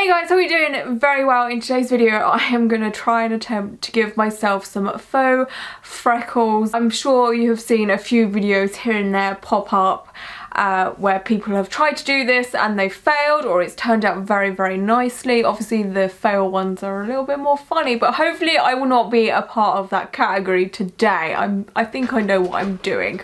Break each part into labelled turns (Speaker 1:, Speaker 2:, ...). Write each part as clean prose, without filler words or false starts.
Speaker 1: Hey guys, how are we doing? Very well. In today's video I am going to try and attempt to give myself some faux freckles. I'm sure you have seen a few videos here and there pop up where people have tried to do this and they failed, or it's turned out very nicely. Obviously the fail ones are a little bit more funny, but hopefully I will not be a part of that category today. I think I know what I'm doing.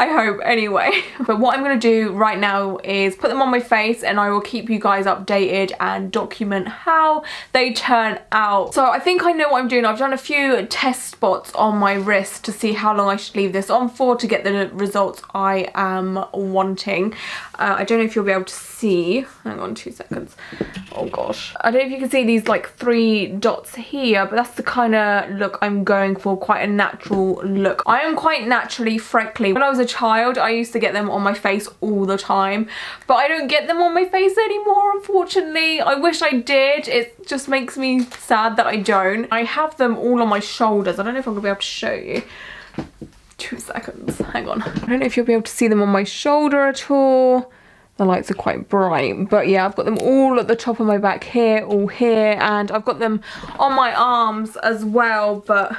Speaker 1: I hope, anyway. But what I'm going to do right now is put them on my face, and I will keep you guys updated and document how they turn out. So I think I know what I'm doing. I've done a few test spots on my wrist to see how long I should leave this on for to get the results I am wanting. I don't know if you'll be able to see. Hang on 2 seconds. Oh gosh. I don't know if you can see these like 3 dots here, but that's the kind of look I'm going for, quite a natural look. I am quite naturally freckly. When I was a child, I used to get them on my face all the time, but I don't get them on my face anymore, unfortunately. I wish I did. It just makes me sad that I don't. I have them all on my shoulders. I don't know if I'm gonna be able to show you. 2 seconds, hang on. I don't know if you'll be able to see them on my shoulder at all. The lights are quite bright, but yeah, I've got them all at the top of my back here, all here, and I've got them on my arms as well, but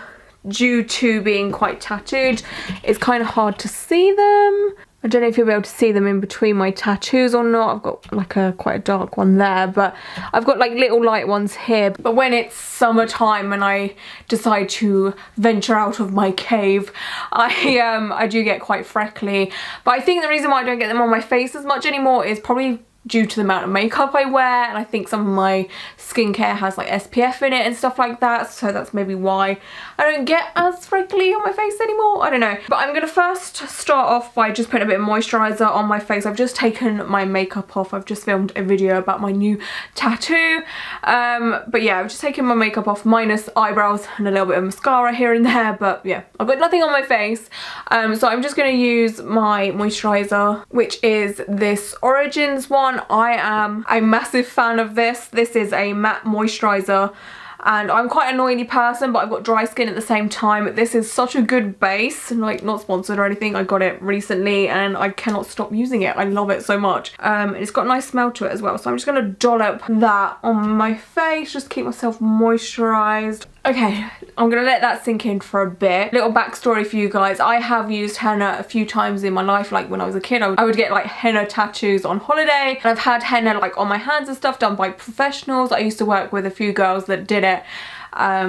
Speaker 1: due to being quite tattooed, it's kind of hard to see them. I don't know if you'll be able to see them in between my tattoos or not. I've got like quite a dark one there, but I've got like little light ones here. But when it's summertime and I decide to venture out of my cave, I do get quite freckly. But I think the reason why I don't get them on my face as much anymore is probably due to the amount of makeup I wear, and I think some of my skincare has like SPF in it and stuff like that, so that's maybe why I don't get as freckly on my face anymore. I don't know. But I'm gonna first start off by just putting a bit of moisturizer on my face. I've just taken my makeup off. I've just filmed a video about my new tattoo, but yeah, I've just taken my makeup off minus eyebrows and a little bit of mascara here and there, but yeah, I've got nothing on my face. So I'm just gonna use my moisturizer, which is this Origins one. I am a massive fan of this. This is a matte moisturizer, and I'm quite an oily person, but I've got dry skin at the same time. This is such a good base, like not sponsored or anything. I got it recently and I cannot stop using it. I love it so much. It's got a nice smell to it as well, so I'm just gonna dollop that on my face, just keep myself moisturized. Okay, I'm gonna let that sink in for a bit. Little backstory for you guys. I have used henna a few times in my life. Like when I was a kid, I would get like henna tattoos on holiday. And I've had henna like on my hands and stuff done by professionals. I used to work with a few girls that did it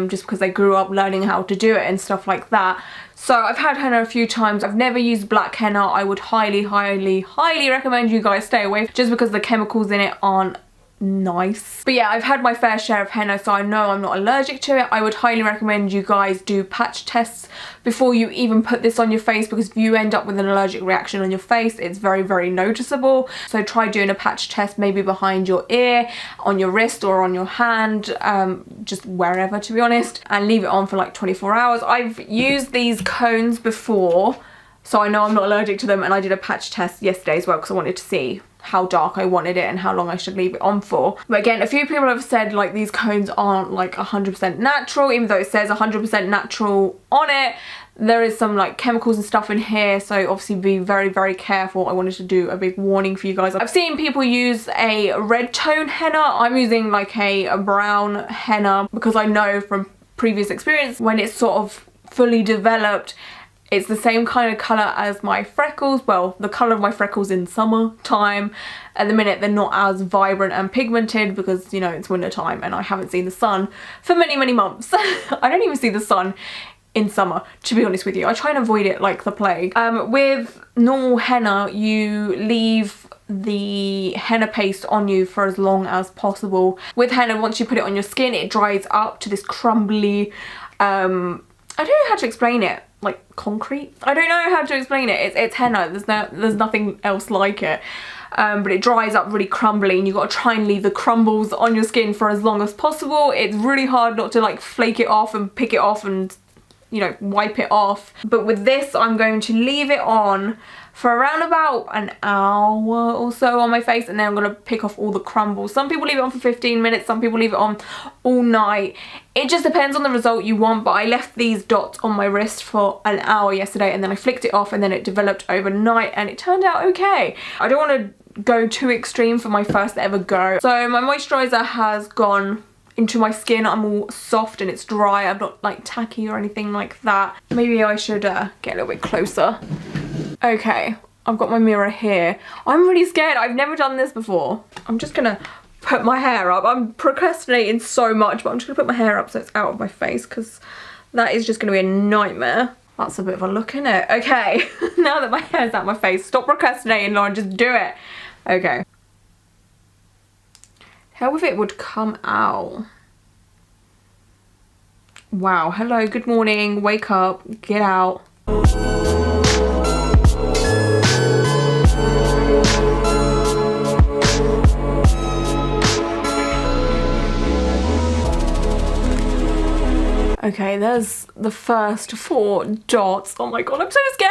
Speaker 1: just because they grew up learning how to do it and stuff like that. So I've had henna a few times. I've never used black henna. I would highly recommend you guys stay away, just because the chemicals in it aren't nice. But yeah, I've had my fair share of henna, so I know I'm not allergic to it. I would highly recommend you guys do patch tests before you even put this on your face, because if you end up with an allergic reaction on your face, it's very noticeable. So try doing a patch test, maybe behind your ear, on your wrist, or on your hand, just wherever, to be honest, and leave it on for like 24 hours. I've used these cones before, so I know I'm not allergic to them, and I did a patch test yesterday as well because I wanted to see how dark I wanted it and how long I should leave it on for. But again, a few people have said like these cones aren't like 100% natural, even though it says 100% natural on it. There is some like chemicals and stuff in here, so obviously be very careful. I wanted to do a big warning for you guys. I've seen people use a red tone henna. I'm using like a brown henna because I know from previous experience, when it's sort of fully developed, it's the same kind of colour as my freckles. Well, the colour of my freckles in summertime. At the minute, they're not as vibrant and pigmented because, you know, it's winter time and I haven't seen the sun for many months. I don't even see the sun in summer, to be honest with you. I try and avoid it like the plague. With normal henna, you leave the henna paste on you for as long as possible. With henna, once you put it on your skin, it dries up to this crumbly, I don't know how to explain it. Like concrete? I don't know how to explain it. It's henna. There's nothing else like it. But it dries up really crumbly, and you've got to try and leave the crumbles on your skin for as long as possible. It's really hard not to like flake it off and pick it off and, you know, wipe it off. But with this, I'm going to leave it on for around about an hour or so on my face, and then I'm going to pick off all the crumbles. Some people leave it on for 15 minutes, some people leave it on all night. It just depends on the result you want, but I left these dots on my wrist for an hour yesterday, and then I flicked it off, and then it developed overnight and it turned out okay. I don't want to go too extreme for my first ever go. So my moisturiser has gone into my skin. I'm all soft and it's dry. I'm not like tacky or anything like that. Maybe I should get a little bit closer. Okay, I've got my mirror here. I'm really scared. I've never done this before. I'm just gonna put my hair up. I'm procrastinating so much, but I'm just gonna put my hair up so it's out of my face because that is just gonna be a nightmare. That's a bit of a look, isn't it? Okay, now that my hair's out of my face, stop procrastinating, Lauren, just do it. Okay. How if it would come out? Wow, hello, good morning, wake up, get out. Okay, there's the first 4 dots. Oh my god, I'm so scared!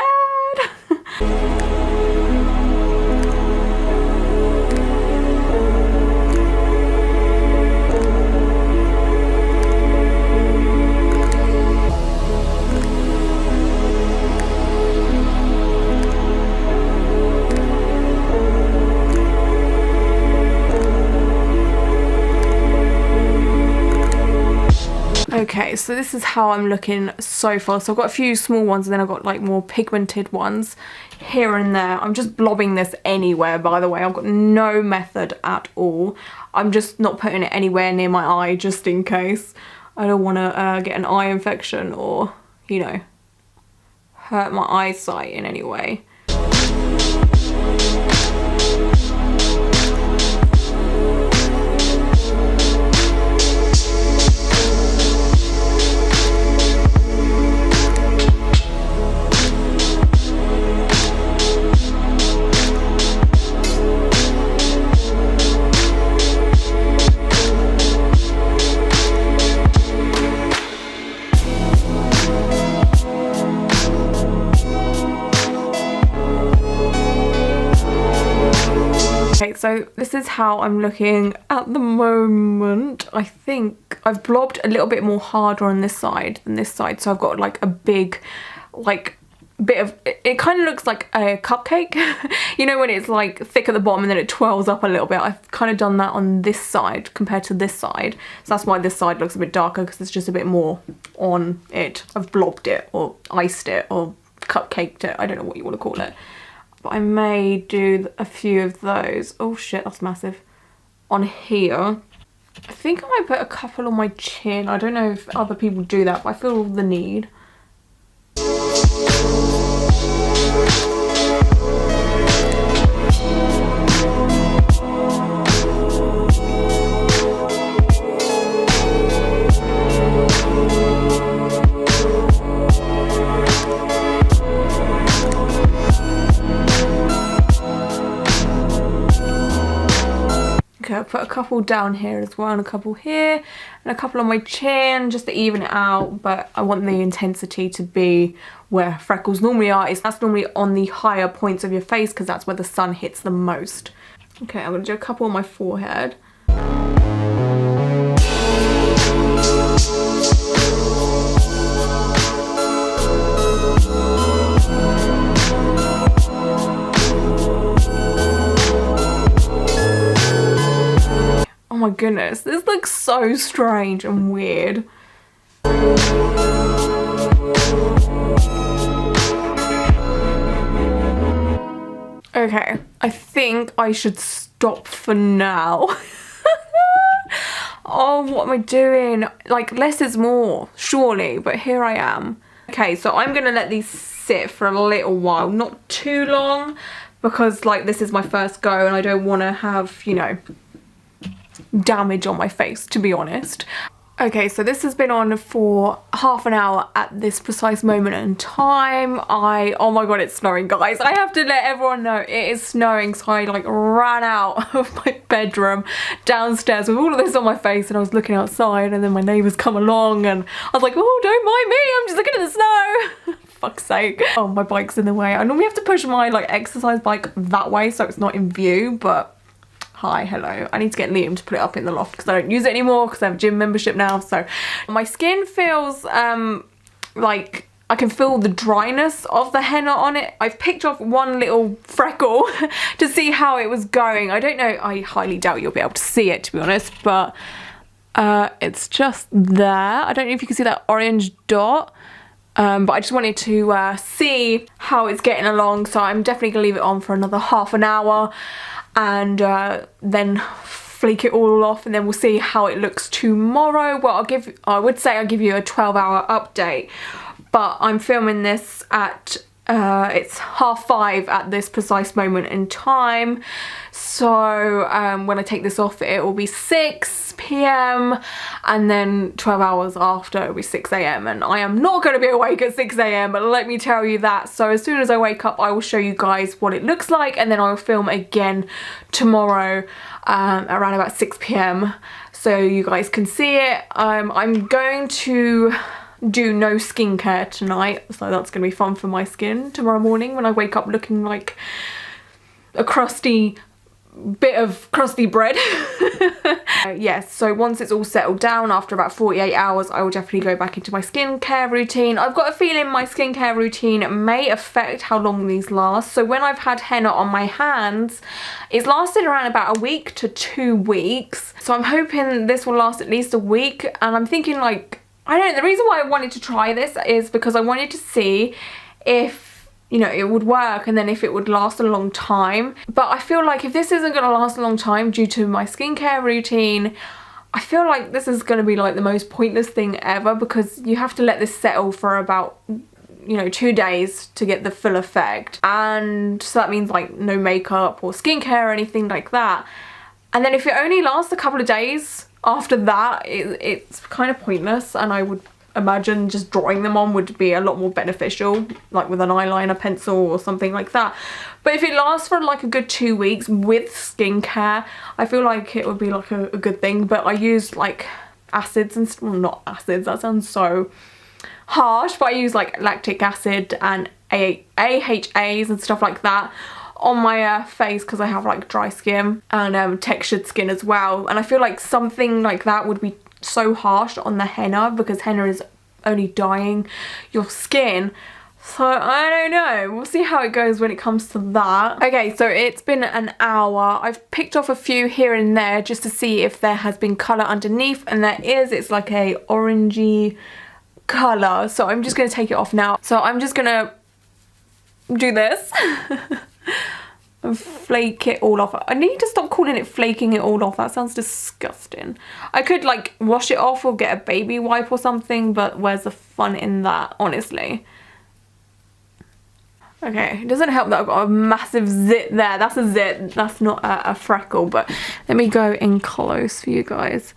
Speaker 1: Okay, so this is how I'm looking so far. So I've got a few small ones and then I've got like more pigmented ones here and there. I'm just blobbing this anywhere, by the way. I've got no method at all. I'm just not putting it anywhere near my eye just in case. I don't want to get an eye infection or, you know, hurt my eyesight in any way. Okay, so this is how I'm looking at the moment. I think I've blobbed a little bit more harder on this side than this side. So I've got like a big, like, bit of, it kind of looks like a cupcake. You know when it's like thick at the bottom and then it twirls up a little bit. I've kind of done that on this side compared to this side. So that's why this side looks a bit darker because there's just a bit more on it. I've blobbed it or iced it or cupcaked it. I don't know what you want to call it. But I may do a few of those. Oh shit, that's massive. On here. I think I might put a couple on my chin. I don't know if other people do that, but I feel the need. Okay, I'll put a couple down here as well and a couple here and a couple on my chin just to even it out, but I want the intensity to be where freckles normally are. That's normally on the higher points of your face because that's where the sun hits the most. Okay, I'm going to do a couple on my forehead. Oh my goodness, this looks so strange and weird. Okay, I think I should stop for now. Oh, what am I doing? Like, less is more, surely, but here I am. Okay, so I'm gonna let these sit for a little while, not too long, because like this is my first go and I don't want to have, you know, damage on my face, to be honest. Okay, so this has been on for half an hour at this precise moment in time. Oh my god, it's snowing, guys. I have to let everyone know it is snowing, so I like ran out of my bedroom downstairs with all of this on my face and I was looking outside and then my neighbours come along and I was like, oh, don't mind me, I'm just looking at the snow. Fuck's sake. Oh, my bike's in the way. I normally have to push my like exercise bike that way so it's not in view, but hi, hello. I need to get Liam to put it up in the loft because I don't use it anymore because I have a gym membership now. So my skin feels like I can feel the dryness of the henna on it. I've picked off one little freckle to see how it was going. I don't know, I highly doubt you'll be able to see it, to be honest, but it's just there. I don't know if you can see that orange dot, but I just wanted to see how it's getting along, so I'm definitely gonna leave it on for another half an hour and then flake it all off, and then we'll see how it looks tomorrow. Well, I would say I'll give you a 12-hour update, but I'm filming this at it's 5:30 at this precise moment in time, so when I take this off it will be 6 p.m. and then 12 hours after it'll be 6 a.m. and I am not going to be awake at 6 a.m. but let me tell you that. So as soon as I wake up I will show you guys what it looks like, and then I will film again tomorrow around about 6 p.m. so you guys can see it. I'm going to do no skincare tonight, so that's gonna be fun for my skin tomorrow morning when I wake up looking like a crusty bit of crusty bread. Yes, so once it's all settled down after about 48 hours I will definitely go back into my skincare routine. I've got a feeling my skincare routine may affect how long these last. So when I've had henna on my hands, it's lasted around about a week to 2 weeks, so I'm hoping this will last at least a week. And I'm thinking, like, I don't know, the reason why I wanted to try this is because I wanted to see if, you know, it would work and then if it would last a long time. But I feel like if this isn't going to last a long time due to my skincare routine, I feel like this is going to be like the most pointless thing ever, because you have to let this settle for about, you know, 2 days to get the full effect. And so that means like no makeup or skincare or anything like that. And then if it only lasts a couple of days after that, it's kind of pointless, and I would imagine just drawing them on would be a lot more beneficial, like with an eyeliner pencil or something like that. But if it lasts for like a good 2 weeks with skincare, I feel like it would be like a good thing. But I use like acids and well, not acids, that sounds so harsh, but I use like lactic acid and AHAs and stuff like that on my face because I have like dry skin and textured skin as well, and I feel like something like that would be so harsh on the henna because henna is only dyeing your skin. So I don't know, we'll see how it goes when it comes to that. Okay, so it's been an hour. I've picked off a few here and there just to see if there has been colour underneath, and there is. It's like a orangey colour, so I'm just going to take it off now. So I'm just going to do this and flake it all off. I need to stop calling it flaking it all off, that sounds disgusting. I could like wash it off or get a baby wipe or something, but where's the fun in that, honestly? Okay, it doesn't help that I've got a massive zit there. That's a zit, that's not a freckle, but let me go in close for you guys.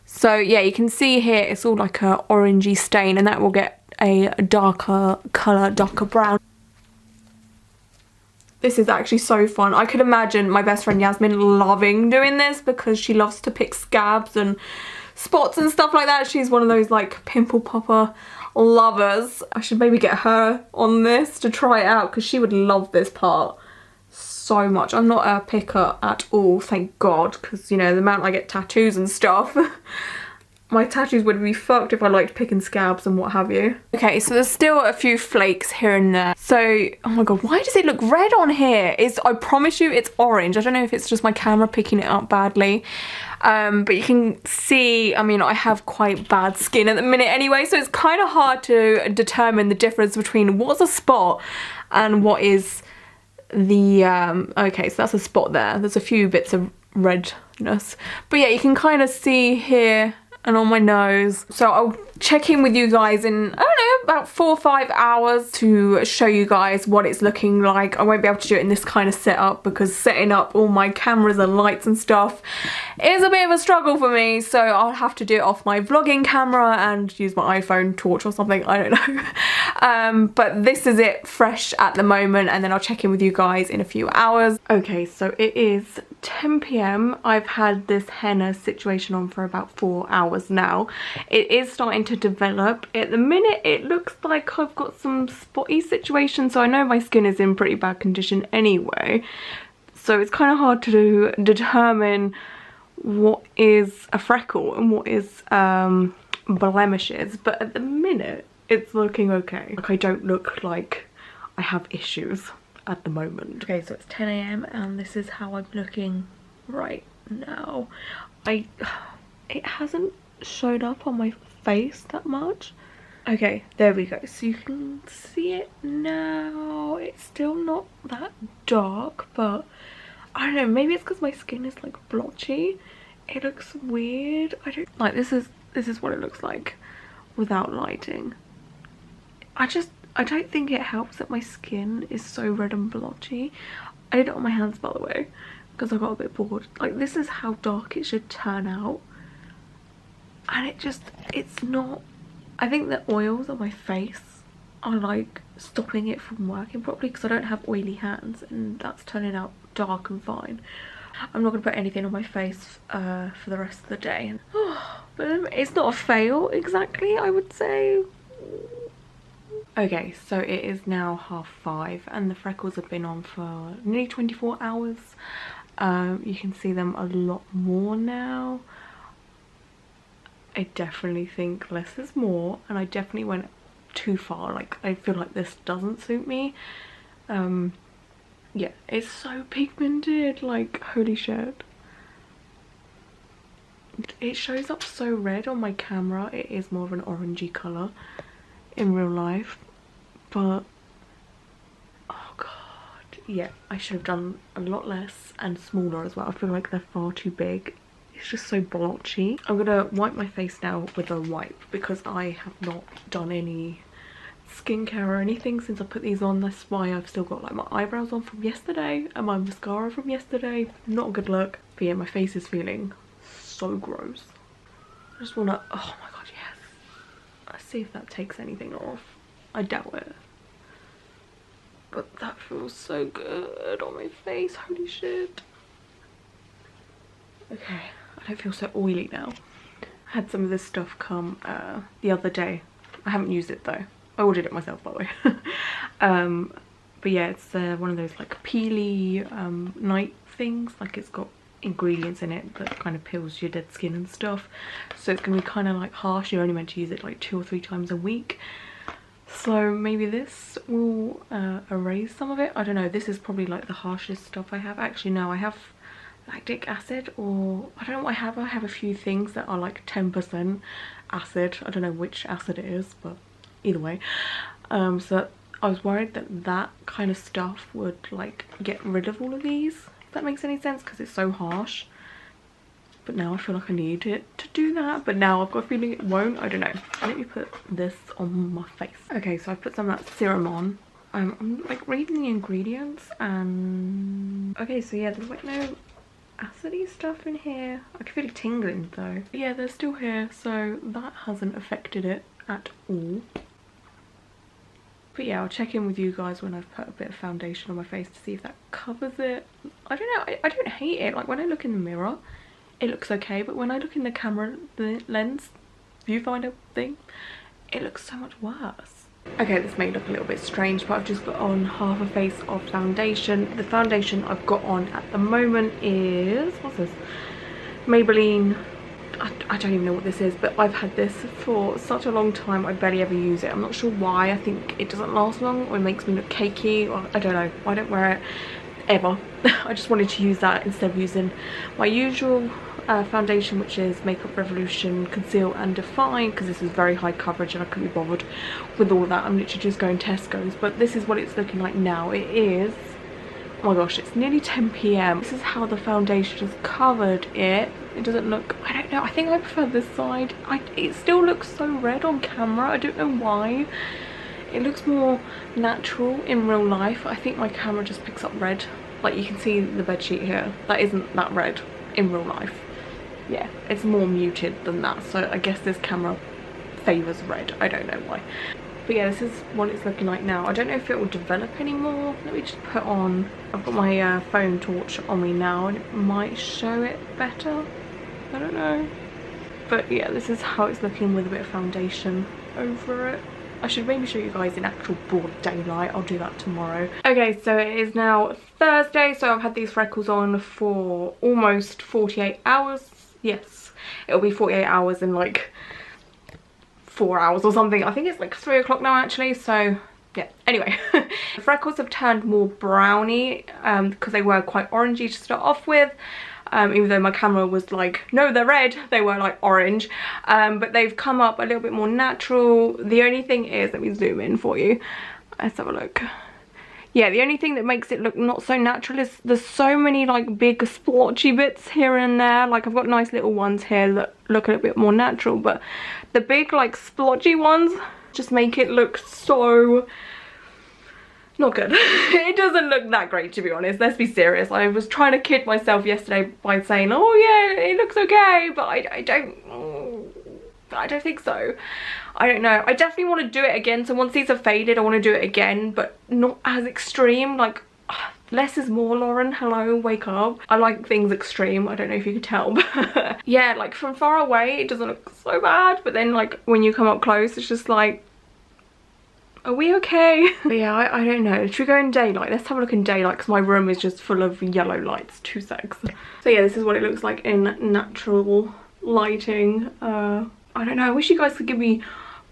Speaker 1: So yeah, you can see here it's all like a orangey stain, and that will get a darker colour, darker brown. This is actually so fun. I could imagine my best friend Yasmin loving doing this because she loves to pick scabs and spots and stuff like that. She's one of those like pimple popper lovers. I should maybe get her on this to try it out because she would love this part so much. I'm not a picker at all, thank God, because you know the amount I get tattoos and stuff. My tattoos would be fucked if I liked picking scabs and what have you. Okay, so there's still a few flakes here and there. So, oh my god, why does it look red on here? I promise you it's orange. I don't know if it's just my camera picking it up badly. But you can see, I mean, I have quite bad skin at the minute anyway, so it's kind of hard to determine the difference between what's a spot and what is the, okay, so that's a spot there. There's a few bits of redness. But yeah, you can kind of see here and on my nose. So I'll check in with you guys in, I don't know, about 4 or 5 hours to show you guys what it's looking like. I won't be able to do it in this kind of setup because setting up all my cameras and lights and stuff is a bit of a struggle for me, so I'll have to do it off my vlogging camera and use my iPhone torch or something, I don't know. But this is it fresh at the moment, and then I'll check in with you guys in a few hours. Okay, so it is 10 p.m. I've had this henna situation on for about 4 hours now. It is starting to develop. At the minute it looks like I've got some spotty situation, so I know my skin is in pretty bad condition anyway, so it's kind of hard to determine what is a freckle and what is blemishes. But at the minute it's looking okay. Like, I don't look like I have issues at the moment. Okay, so it's 10 AM and this is how I'm looking right now. It hasn't showed up on my face that much. Okay, there we go. So you can see it now. It's still not that dark, but I don't know, maybe it's because my skin is like blotchy. It looks weird. I don't like this is what it looks like without lighting. I don't think it helps that my skin is so red and blotchy. I did it on my hands, by the way, because I got a bit bored. Like, this is how dark it should turn out. And it's not. I think the oils on my face are like stopping it from working properly because I don't have oily hands, and that's turning out dark and fine. I'm not going to put anything on my face for the rest of the day. But it's not a fail exactly, I would say. Okay, so it is now 5:30 and the freckles have been on for nearly 24 hours. You can see them a lot more now. I definitely think less is more, and I definitely went too far. Like, I feel like this doesn't suit me. Yeah, it's so pigmented, like, holy shit. It shows up so red on my camera. It is more of an orangey colour in real life, but oh god, yeah, I should have done a lot less and smaller as well. I feel like they're far too big. It's just so blotchy. I'm gonna wipe my face now with a wipe because I have not done any skincare or anything since I put these on. That's why I've still got like my eyebrows on from yesterday and my mascara from yesterday. Not a good look. But yeah, my face is feeling so gross. I just wanna, oh my god, yes. Let's see if that takes anything off. I doubt it. But that feels so good on my face, holy shit. Okay, I don't feel so oily now. I had some of this stuff come the other day. I haven't used it though. I ordered it myself, by the way. But yeah, it's one of those like peely night things. Like, it's got ingredients in it that kind of peels your dead skin and stuff. So it's gonna be kind of like harsh. You're only meant to use it like 2 or 3 times a week. So maybe this will erase some of it. I don't know. This is probably like the harshest stuff I have. Actually, no, I have lactic acid, or I don't know what I have. I have a few things that are like 10% acid. I don't know which acid it is, but either way. So I was worried that that kind of stuff would like get rid of all of these, if that makes any sense, because it's so harsh. But now I feel like I need it to do that, but now I've got a feeling it won't. I don't know. Let me put this on my face. Okay, so I put some of that serum on. I'm like reading the ingredients, and okay, so yeah, there's like no acidy stuff in here. I can feel it tingling though. But yeah, they're still here, so that hasn't affected it at all. But yeah, I'll check in with you guys when I've put a bit of foundation on my face to see if that covers it. I don't know, I don't hate it. Like, when I look in the mirror, it looks okay, but when I look in the camera, the lens viewfinder thing, it looks so much worse. Okay, this may look a little bit strange, but I've just got on half a face of foundation. The foundation I've got on at the moment is, what's this? Maybelline. I don't even know what this is, but I've had this for such a long time. I barely ever use it. I'm not sure why. I think it doesn't last long, or it makes me look cakey, or I don't know. I don't wear it ever. I just wanted to use that instead of using my usual foundation, which is Makeup Revolution Conceal and Define, because this is very high coverage and I couldn't be bothered with all that. I'm literally just going Tesco's, but this is what it's looking like now. It is, oh my gosh, it's nearly 10 PM. This is how the foundation has covered it. It doesn't look, I don't know, I think I prefer this side. It still looks so red on camera. I don't know why. It looks more natural in real life. I think my camera just picks up red. Like, you can see the bedsheet here. That isn't that red in real life. Yeah, it's more muted than that. So I guess this camera favours red. I don't know why. But yeah, this is what it's looking like now. I don't know if it will develop anymore. Let me just put on, I've got my phone torch on me now and it might show it better. I don't know. But yeah, this is how it's looking with a bit of foundation over it. I should maybe show you guys in actual broad daylight. I'll do that tomorrow. Okay, so it is now Thursday, so I've had these freckles on for almost 48 hours. Yes, it'll be 48 hours in like 4 hours or something. I think it's like 3 o'clock now actually, so yeah. Anyway, the freckles have turned more browny because they were quite orangey to start off with. Even though my camera was like, no, they're red, they were like orange. But they've come up a little bit more natural. The only thing is, let me zoom in for you. Let's have a look. Yeah, the only thing that makes it look not so natural is there's so many like big splotchy bits here and there. Like I've got nice little ones here that look a little bit more natural, but the big like splotchy ones just make it look so not good. It doesn't look that great, to be honest. Let's be serious. I was trying to kid myself yesterday by saying, oh yeah, it looks okay, but I don't think so. I don't know. I definitely want to do it again. So once these are faded, I want to do it again, but not as extreme. Like less is more, Lauren. Hello, wake up. I like things extreme. I don't know if you could tell, but yeah, like from far away it doesn't look so bad, but then like when you come up close it's just like, are we okay? But yeah, I don't know. Should we go in daylight? Let's have a look in daylight because my room is just full of yellow lights. 2 secs. So yeah, this is what it looks like in natural lighting. I don't know. I wish you guys could give me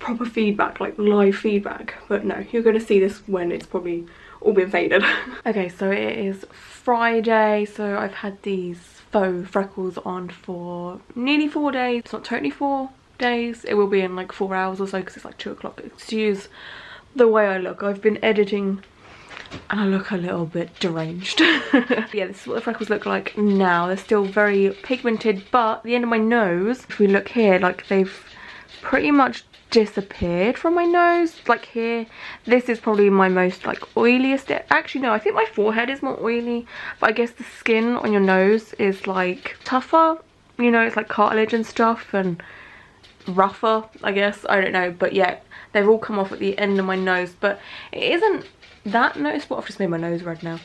Speaker 1: proper feedback, like live feedback. But no, you're going to see this when it's probably all been faded. Okay, so it is Friday. So I've had these faux freckles on for nearly 4 days. It's not totally 4 days. It will be in like 4 hours or so because it's like 2 o'clock. Excuse the way I look. I've been editing and I look a little bit deranged. Yeah, this is what the freckles look like now. They're still very pigmented, but the end of my nose, if we look here, like they've pretty much disappeared from my nose. Like here, this is probably my most like oiliest. Actually no, I think my forehead is more oily, but I guess the skin on your nose is like tougher, you know, it's like cartilage and stuff and rougher, I guess. I don't know, but yeah, they've all come off at the end of my nose, but it isn't that noticeable. I've just made my nose red now,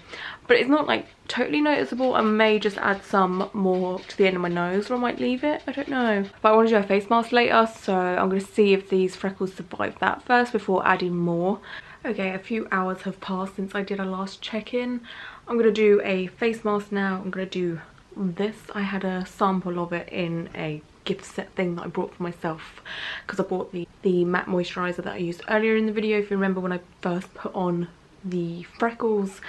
Speaker 1: but it's not like totally noticeable. I may just add some more to the end of my nose, or I might leave it, I don't know. But I want to do a face mask later, so I'm going to see if these freckles survive that first before adding more. Okay, a few hours have passed since I did a last check-in. I'm going to do a face mask now. I'm going to do this. I had a sample of it in a gift set thing that I brought for myself because I bought the matte moisturizer that I used earlier in the video, if you remember, when I first put on the freckles.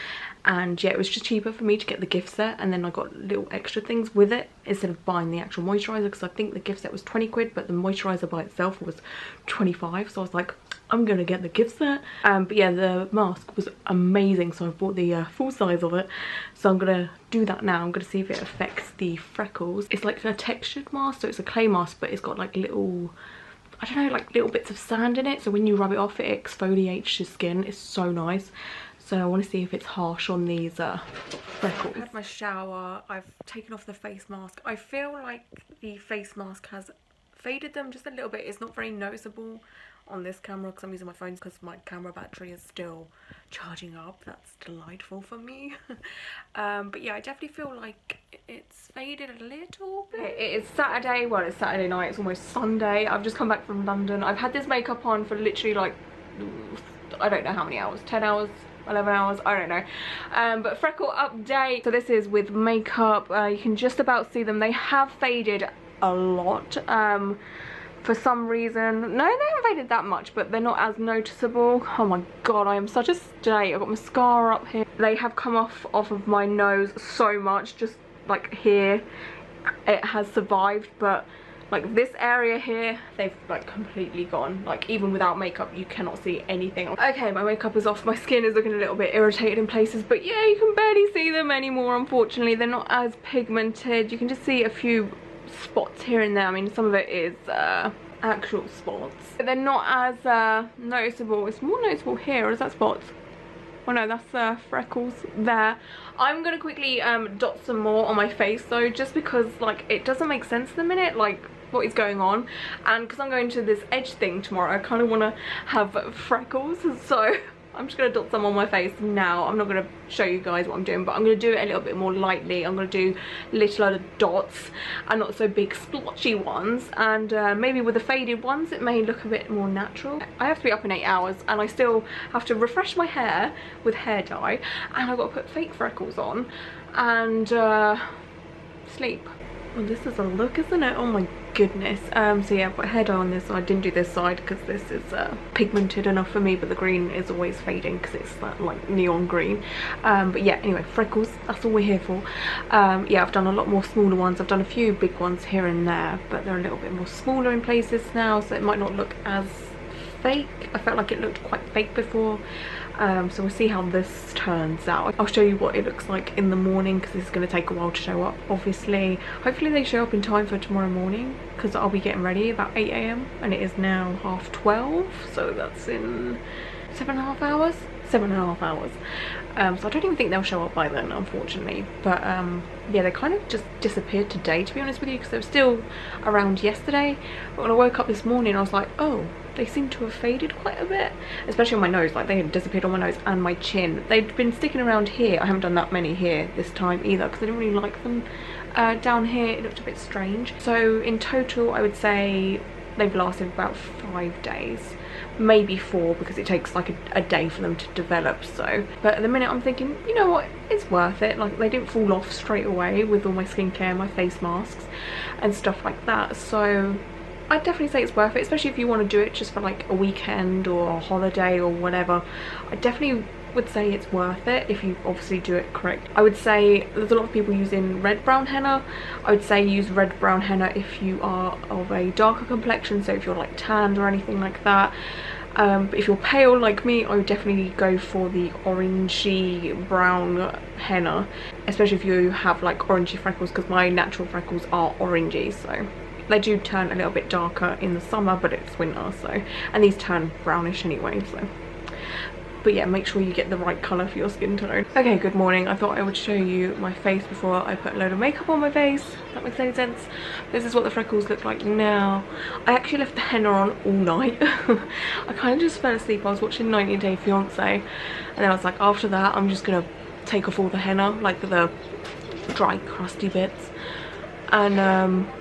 Speaker 1: And yeah, it was just cheaper for me to get the gift set, and then I got little extra things with it instead of buying the actual moisturizer, because I think the gift set was 20 quid but the moisturizer by itself was 25, so I was like, I'm gonna get the gift set. But yeah, the mask was amazing, so I bought the full size of it, so I'm gonna do that now. I'm gonna see if it affects the freckles. It's like a textured mask, so it's a clay mask, but it's got like little, I don't know, like little bits of sand in it, so when you rub it off it exfoliates your skin. It's so nice. So I want to see if it's harsh on these freckles. I've had my shower, I've taken off the face mask. I feel like the face mask has faded them just a little bit. It's not very noticeable on this camera because I'm using my phone, because my camera battery is still charging up. That's delightful for me. But yeah, I definitely feel like it's faded a little bit. It is Saturday, well, it's Saturday night, it's almost Sunday. I've just come back from London. I've had this makeup on for literally like, I don't know how many hours, 10 hours, 11 hours, I don't know. But freckle update. So this is with makeup. You can just about see them. They have faded a lot for some reason. No, they haven't faded that much, but they're not as noticeable. Oh my god, I am such a state. I've got mascara up here. They have come off of my nose so much, just like here it has survived, but like this area here, they've like completely gone. Like even without makeup, you cannot see anything. Okay, my makeup is off. My skin is looking a little bit irritated in places, but yeah, you can barely see them anymore, unfortunately. They're not as pigmented. You can just see a few spots here and there. I mean, some of it is actual spots, but they're not as noticeable. It's more noticeable here, or is that spots? Oh no, that's freckles there. I'm gonna quickly dot some more on my face though, just because like it doesn't make sense at the minute, like what is going on, and because I'm going to this edge thing tomorrow, I kind of want to have freckles, so I'm just going to dot some on my face now. I'm not going to show you guys what I'm doing, but I'm going to do it a little bit more lightly. I'm going to do little dots and not so big splotchy ones, and maybe with the faded ones it may look a bit more natural. I have to be up in 8 hours and I still have to refresh my hair with hair dye, and I've got to put fake freckles on and sleep. Well, this is a look, isn't it? Oh my goodness. So yeah, I've got hair dye on this. I didn't do this side because this is pigmented enough for me, but the green is always fading because it's that like neon green. But yeah, anyway, freckles, that's all we're here for. Yeah, I've done a lot more smaller ones. I've done a few big ones here and there, but they're a little bit more smaller in places now, so it might not look as fake. I felt like it looked quite fake before. So we'll see how this turns out. I'll show you what it looks like in the morning because this is going to take a while to show up, obviously. Hopefully they show up in time for tomorrow morning because I'll be getting ready about 8 AM and it is now 12:30, so that's in 7.5 hours. 7.5 hours. So I don't even think they'll show up by then, unfortunately. But yeah, they kind of just disappeared today, to be honest with you, because they were still around yesterday. But when I woke up this morning, I was like, oh, they seem to have faded quite a bit, especially on my nose. Like, they had disappeared on my nose and my chin. They'd been sticking around here. I haven't done that many here this time either because I didn't really like them down here. It looked a bit strange. So in total, I would say they've lasted about 5 days, maybe 4, because it takes like a day for them to develop. So, but at the minute I'm thinking, you know what, it's worth it. Like, they didn't fall off straight away with all my skincare, my face masks and stuff like that. So I'd definitely say it's worth it, especially if you want to do it just for like a weekend or a holiday or whatever. I definitely would say it's worth it if you obviously do it correct. I would say there's a lot of people using red brown henna. I would say use red brown henna if you are of a darker complexion, so if you're like tanned or anything like that. But if you're pale like me, I would definitely go for the orangey brown henna, especially if you have like orangey freckles, because my natural freckles are orangey, so they do turn a little bit darker in the summer, but it's winter, so, and these turn brownish anyway, so. But yeah, make sure you get the right colour for your skin tone. Okay, good morning. I thought I would show you my face before I put a load of makeup on my face, if that makes any sense. This is what the freckles look like now. I actually left the henna on all night. I kind of just fell asleep. I was watching 90 Day Fiancé, and then I was like, after that, I'm just gonna take off all the henna, like the dry, crusty bits. And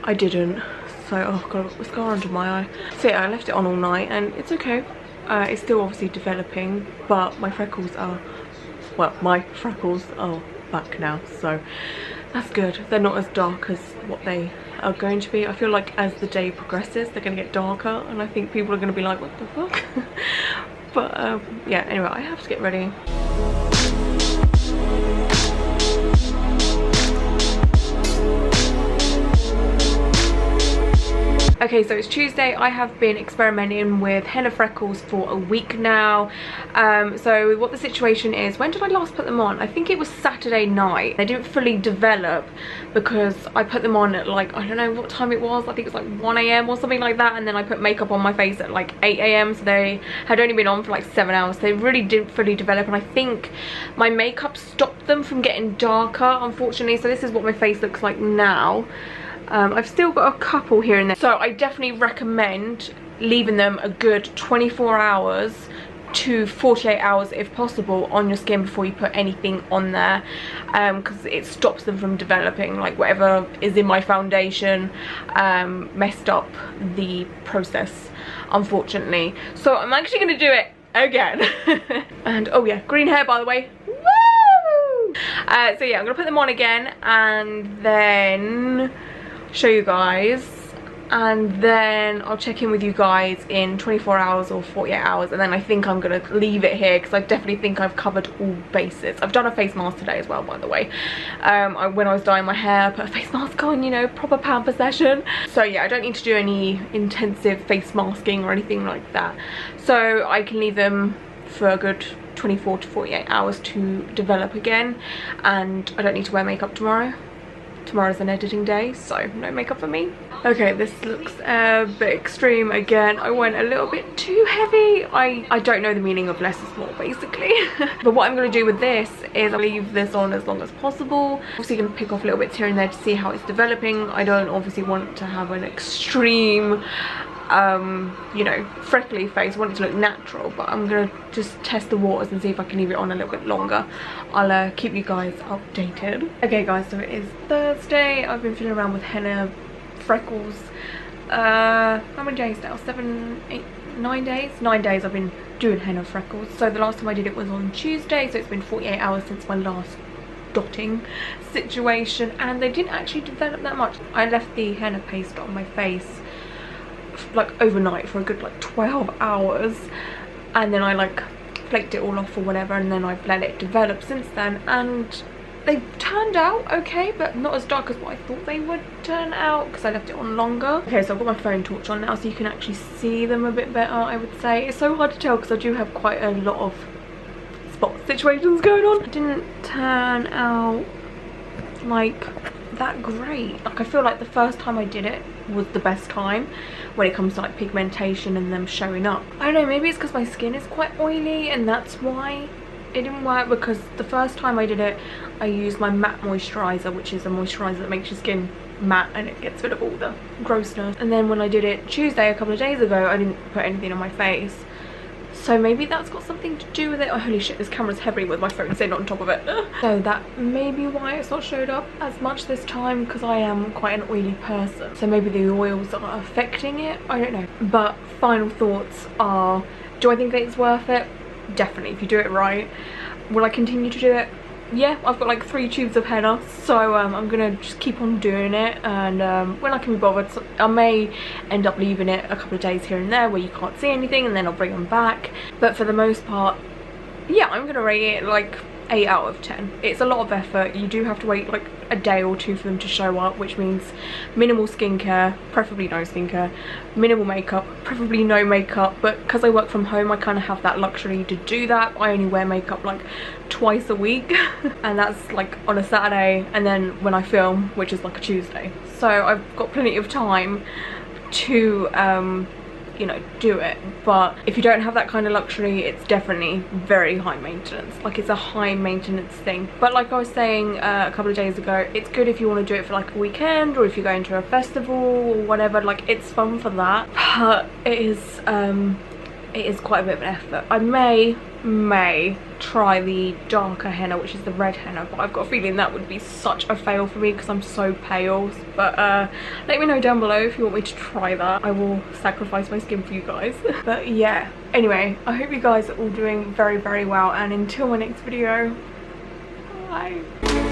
Speaker 1: I didn't. So, oh, I've got a scar under my eye. So yeah, I left it on all night, and it's okay. It's still obviously developing, but my freckles are, well, my freckles are back now, so that's good. They're not as dark as what they are going to be. I feel like as the day progresses, they're going to get darker, and I think people are going to be like, what the fuck? But yeah, anyway, I have to get ready. Okay, so it's Tuesday. I have been experimenting with Henna Freckles for a week now. So what the situation is, when did I last put them on? I think it was Saturday night. They didn't fully develop because I put them on at like, I don't know what time it was. I think it was like 1 AM or something like that. And then I put makeup on my face at like 8 AM. So they had only been on for like 7 hours. They really didn't fully develop. And I think my makeup stopped them from getting darker, unfortunately. So this is what my face looks like now. I've still got a couple here and there, so I definitely recommend leaving them a good 24 hours to 48 hours if possible on your skin before you put anything on there, because it stops them from developing. Like, whatever is in my foundation messed up the process, unfortunately. So I'm actually going to do it again. And oh yeah, green hair, by the way. Woo! So yeah, I'm going to put them on again and then show you guys, and then I'll check in with you guys in 24 hours or 48 hours, and then I think I'm gonna leave it here because I definitely think I've covered all bases. I've done a face mask today as well, by the way. When I was dyeing my hair, I put a face mask on, you know, proper pamper session. So yeah, I don't need to do any intensive face masking or anything like that, so I can leave them for a good 24 to 48 hours to develop again, and I don't need to wear makeup tomorrow. Tomorrow's an editing day, so no makeup for me. Okay, this looks a bit extreme again. I went a little bit too heavy. I don't know the meaning of less is more, basically. But what I'm going to do with this is I'll leave this on as long as possible. Obviously going to pick off little bits here and there to see how it's developing. I don't obviously want to have an extreme you know, freckly face. I want it to look natural, but I'm gonna just test the waters and see if I can leave it on a little bit longer. I'll keep you guys updated. Okay guys, so it is Thursday. I've been fiddling around with Henna Freckles how many days now? 7, 8, 9 days? 9 days I've been doing Henna Freckles. So the last time I did it was on Tuesday, so it's been 48 hours since my last dotting situation, and they didn't actually develop that much. I left the henna paste on my face like overnight for a good like 12 hours, and then I like flaked it all off or whatever, and then I've let it develop since then, and they turned out okay, but not as dark as what I thought they would turn out because I left it on longer. Okay, so I've got my phone torch on now so you can actually see them a bit better, I would say. It's so hard to tell because I do have quite a lot of spot situations going on. It didn't turn out like that great. Like, I feel like the first time I did it was the best time when it comes to like pigmentation and them showing up. I don't know, maybe it's because my skin is quite oily and that's why it didn't work, because the first time I did it I used my matte moisturizer, which is a moisturizer that makes your skin matte and it gets rid of all the grossness. And then when I did it Tuesday, a couple of days ago, I didn't put anything on my face. So maybe that's got something to do with it. Oh, holy shit, this camera's heavy with my phone sitting on top of it. So that may be why it's not showed up as much this time, because I am quite an oily person. So maybe the oils are affecting it, I don't know. But final thoughts are, do I think that it's worth it? Definitely, if you do it right. Will I continue to do it? Yeah, I've got like 3 tubes of henna, so I'm gonna just keep on doing it, and when I can be bothered, so I may end up leaving it a couple of days here and there where you can't see anything, and then I'll bring them back. But for the most part, yeah, I'm gonna rate it like 8 out of 10. It's a lot of effort. You do have to wait like a day or two for them to show up, which means minimal skincare, preferably no skincare, minimal makeup, preferably no makeup. But because I work from home, I kind of have that luxury to do that. I only wear makeup like twice a week and that's like on a Saturday, and then when I film, which is like a Tuesday. So I've got plenty of time to you know, do it. But if you don't have that kind of luxury, it's definitely very high maintenance. Like, it's a high maintenance thing. But like I was saying a couple of days ago, it's good if you want to do it for like a weekend, or if you're going to a festival or whatever. Like, it's fun for that, but it is quite a bit of an effort. I may try the darker henna, which is the red henna, but I've got a feeling that would be such a fail for me because I'm so pale. But let me know down below if you want me to try that. I will sacrifice my skin for you guys. But yeah, anyway, I hope you guys are all doing very, very well, and until my next video, bye.